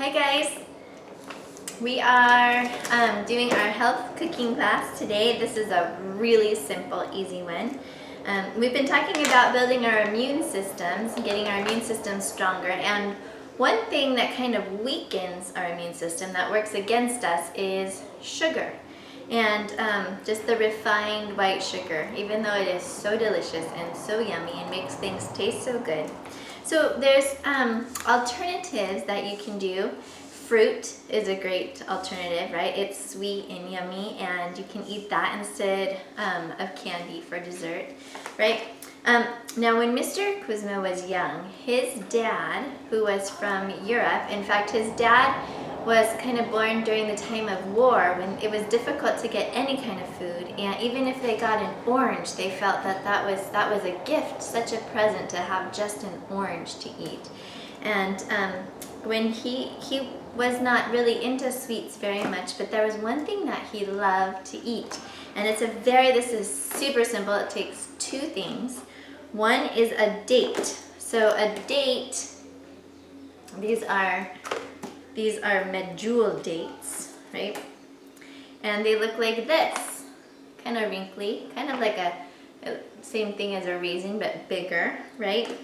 Hi guys! We are doing our health cooking class today. This is a really simple, easy one. We've been talking about building our immune systems, getting our immune system stronger, and one thing that kind of weakens our immune system, that works against us, is sugar. And just the refined white sugar, even though it is so delicious and so yummy and makes things taste so good. So there's alternatives that you can do. Fruit is a great alternative, right? It's sweet and yummy, and you can eat that instead of candy for dessert, right? Now, when Mr. Kuzma was young, his dad, who was from Europe, in fact, his dad was kind of born during the time of war when it was difficult to get any kind of food, and even if they got an orange, they felt that that was a gift, such a present to have just an orange to eat. And when he was not really into sweets very much, but there was one thing that he loved to eat, and this is super simple. It takes two things. One is a date. So a date, these are medjool dates, right? And they look like this, kind of wrinkly, kind of like a same thing as a raisin, but bigger, right?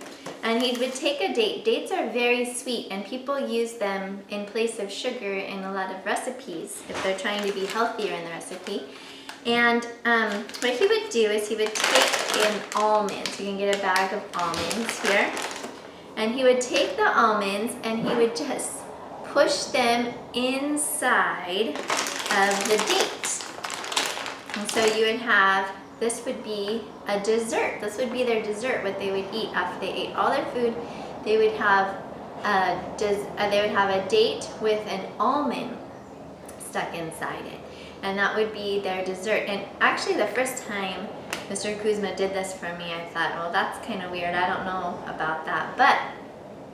And he would take a date. Dates are very sweet, and people use them in place of sugar in a lot of recipes if they're trying to be healthier in the recipe. And what he would do is he would take an almond. You can get a bag of almonds here. And he would take the almonds and he would just push them inside of the date. And so you would have, this would be a dessert. This would be their dessert, what they would eat after they ate all their food. They would have a date with an almond stuck inside it. And that would be their dessert. And actually the first time Mr. Kuzma did this for me, I thought, well, that's kind of weird. I don't know about that. But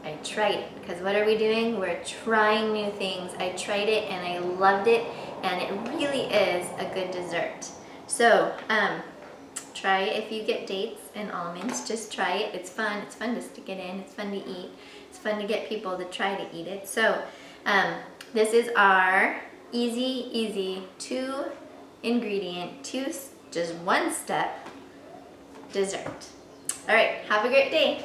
I tried it, because what are we doing? We're trying new things. I tried it and I loved it, and it really is a good dessert. So try it if you get dates and almonds. Just try it. It's fun. It's fun to stick it in. It's fun to eat. It's fun to get people to try to eat it. So this is our easy 2 ingredient, just one step dessert. All right, have a great day.